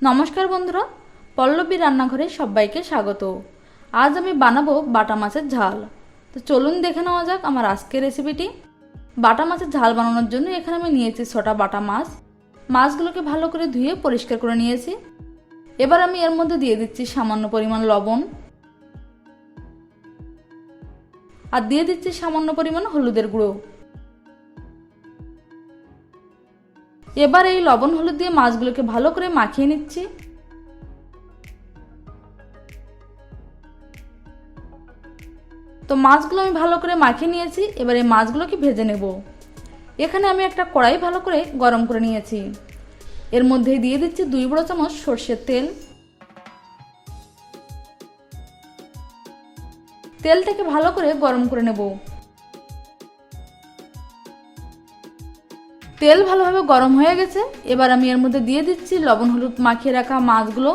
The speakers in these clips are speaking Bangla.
নমস্কার বন্ধুরা, পল্লবীর রান্নাঘরে সবাইকে স্বাগত। আজ আমি বানাবো বাটা মাছের ঝাল। তো চলুন দেখে নেওয়া যাক আমার আজকের রেসিপিটি। বাটা মাছের ঝাল বানানোর জন্য এখানে আমি নিয়েছি 6টা বাটা মাছ। মাছগুলোকে ভালো করে ধুয়ে পরিষ্কার করে নিয়েছি। এবার আমি এর মধ্যে দিয়ে দিচ্ছি সামান্য পরিমাণ লবণ আর দিয়ে দিচ্ছি সামান্য পরিমাণ হলুদের গুঁড়ো। এবার এই লবণ হলুদ দিয়ে মাছগুলোকে ভালো করে মাখিয়ে নিচ্ছি। তো মাছগুলো আমি ভালো করে মাখিয়ে নিয়েছি। এবার এই মাছগুলোকে ভেজে নেব। এখানে আমি একটা কড়াই ভালো করে গরম করে নিয়েছি। এর মধ্যে দিয়ে দিচ্ছি 2 বড় চামচ সরষের তেল। তেলটাকে ভালো করে গরম করে নেব। তেল ভালোভাবে গরম হয়ে গেছে। এবার আমি এর মধ্যে দিয়ে দিচ্ছি লবণ হলুদ মাখিয়ে রাখা মাছগুলো।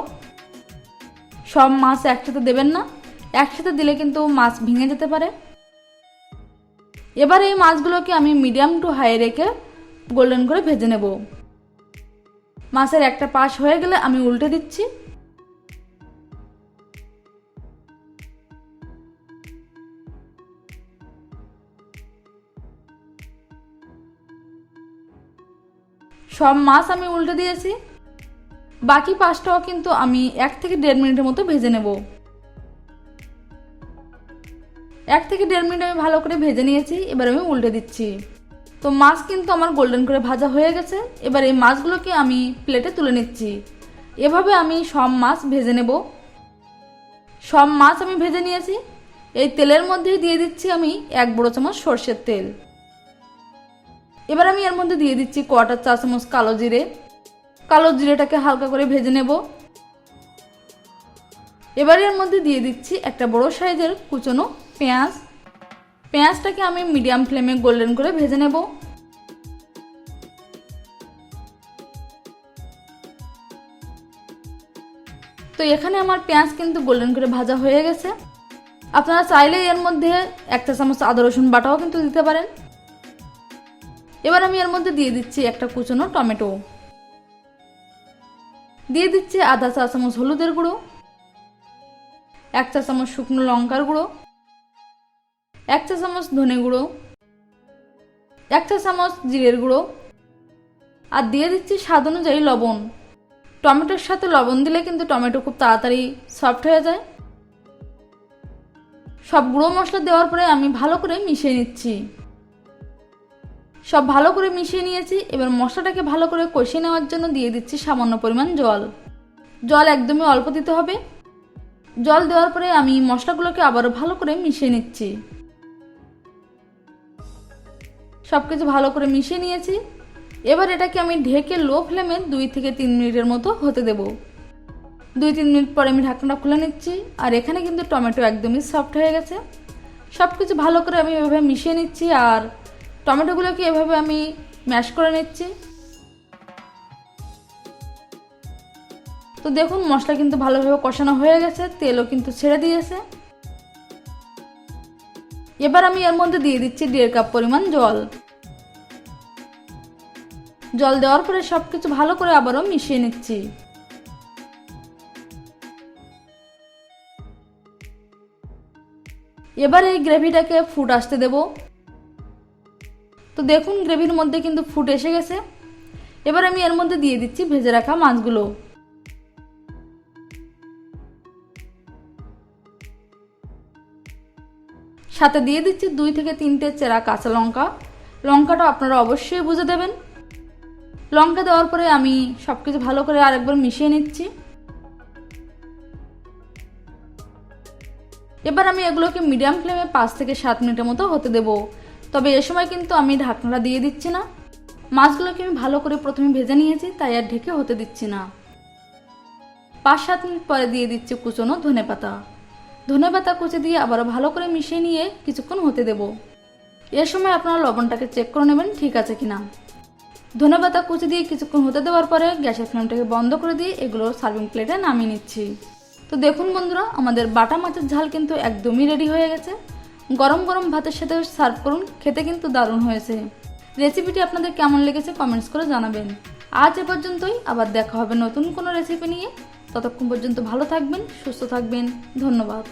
সব মাছ একসাথে দেবেন না, একসাথে দিলে কিন্তু মাছ ভেঙে যেতে পারে। এবার এই মাছগুলোকে আমি মিডিয়াম টু হাই রেখে গোল্ডেন করে ভেজে নেব। মাছের একটা পাশ হয়ে গেলে আমি উল্টে দিচ্ছি। সব মাছ আমি উল্টে দিয়েছি। বাকি পাশটাও কিন্তু আমি 1 থেকে 1.5 মিনিটের মতো ভেজে নেব। 1 থেকে 1.5 মিনিট আমি ভালো করে ভেজে নিয়েছি। এবার আমি উল্টে দিচ্ছি। তো মাছ কিন্তু আমার গোল্ডেন করে ভাজা হয়ে গেছে। এবার এই মাছগুলোকে আমি প্লেটে তুলে নিচ্ছি। এভাবে আমি সব মাছ ভেজে নেব। সব মাছ আমি ভেজে নিয়েছি। এই তেলের মধ্যেই দিয়ে দিচ্ছি আমি 1 বড় চামচ সরষের তেল। এবার আমি এর মধ্যে দিয়ে দিচ্ছি 1/4 চা চামচ কালো জিরে। কালো জিরেটাকে হালকা করে ভেজে নেব। এবার এর মধ্যে দিয়ে দিচ্ছি একটা বড় সাইজের কুচনো পেঁয়াজ। পেঁয়াজটাকে আমি মিডিয়াম ফ্লেমে গোল্ডেন করে ভেজে নেব। তো এখানে আমার পেঁয়াজ কিন্তু গোল্ডেন করে ভাজা হয়ে গেছে। আপনারা চাইলে এর মধ্যে 1 চা চামচ আদা রসুন বাটাও কিন্তু দিতে পারেন। এবার আমি এর মধ্যে দিয়ে দিচ্ছি একটা কুচনো টমেটো। দিয়ে দিচ্ছি আধা চা চামচ হলুদের গুঁড়ো, 1 চা চামচ শুকনো লঙ্কার গুঁড়ো, 1 চা চামচ ধনে গুঁড়ো, 1 চা চামচ জিরের গুঁড়ো আর দিয়ে দিচ্ছি স্বাদ অনুযায়ী লবণ। টমেটোর সাথে লবণ দিলে কিন্তু টমেটো খুব তাড়াতাড়ি সফট হয়ে যায়। সব গুঁড়ো মশলা দেওয়ার পরে আমি ভালো করে মিশিয়ে নিচ্ছি। সব ভালো করে মিশিয়ে নিয়েছি। এবার মশলাটাকে ভালো করে কষিয়ে নেওয়ার জন্য দিয়ে দিচ্ছি সামান্য পরিমাণ জল। জল একদমই অল্প দিতে হবে। জল দেওয়ার পরে আমি মশলাগুলোকে আবারও ভালো করে মিশিয়ে নিচ্ছি। সবকিছু ভালো করে মিশিয়ে নিয়েছি। এবার এটাকে আমি ঢেকে লো ফ্লেমে 2 থেকে 3 মিনিটের মতো হতে দেব। 2-3 মিনিট পরে আমি ঢাকনাটা খুলে নিচ্ছি। আর এখানে কিন্তু টমেটো একদমই সফট হয়ে গেছে। সবকিছু ভালো করে আমি এভাবে মিশিয়ে নিচ্ছি আর টমেটোগুলোকে এভাবে আমি ম্যাশ করে নিচ্ছি। তো দেখুন মশলা কিন্তু ভালোভাবে কষানো হয়ে গেছে, তেলও কিন্তু ছেড়ে দিয়েছে। এবার আমি এর মধ্যে দিয়ে দিচ্ছি 1.5 কাপ পরিমাণ জল। জল দেওয়ার পরে সবকিছু ভালো করে আবারও মিশিয়ে নিচ্ছি। এবার এই গ্রেভিটাকে ফুট আসতে দেব। তো দেখুন গ্রেভির মধ্যে কিন্তু ফুট এসে গেছে। এবার আমি এর মধ্যে দিয়ে দিচ্ছি ভেজে রাখা মাছগুলো। সাথে দিয়ে দিচ্ছি 2 থেকে 3টে চেরা কাঁচা লঙ্কা। লঙ্কাটা আপনারা অবশ্যই বুঝে দেবেন। লঙ্কা দেওয়ার পরে আমি সবকিছু ভালো করে আরেকবার মিশিয়ে নিচ্ছি। এবার আমি এগুলোকে মিডিয়াম ফ্লেমে 5 থেকে 7 মিনিটের মতো হতে দেব। তবে এ সময় কিন্তু আমি ঢাকনাটা দিয়ে দিচ্ছি না। মাছগুলোকে আমি ভালো করে প্রথমে ভেজে নিয়েছি, তাই আর ঢেকে হতে দিচ্ছি না। 5-7 মিনিট পরে দিয়ে দিচ্ছি কুচনো ধনেপাতা। ধনেপাতা কুচি দিয়ে আবারও ভালো করে মিশিয়ে নিয়ে কিছুক্ষণ হতে দেব। এ সময় আপনারা লবণটাকে চেক করে নেবেন ঠিক আছে কিনা। ধনেপাতা কুচি দিয়ে কিছুক্ষণ হতে দেওয়ার পরে গ্যাসের ফ্লেমটাকে বন্ধ করে দিয়ে এগুলো সার্ভিং প্লেটে নামিয়ে নিচ্ছি। তো দেখুন বন্ধুরা, আমাদের বাটা মাছের ঝাল কিন্তু একদমই রেডি হয়ে গেছে। গরম গরম ভাতের সাথে সার্ভ করুন, খেতে কিন্তু দারুণ হয়েছে। রেসিপিটি আপনাদের কেমন লেগেছে কমেন্টস করে জানাবেন। আজ এ পর্যন্তই, আবার দেখা হবে নতুন কোনো রেসিপি নিয়ে। ততক্ষণ পর্যন্ত ভালো থাকবেন, সুস্থ থাকবেন। ধন্যবাদ।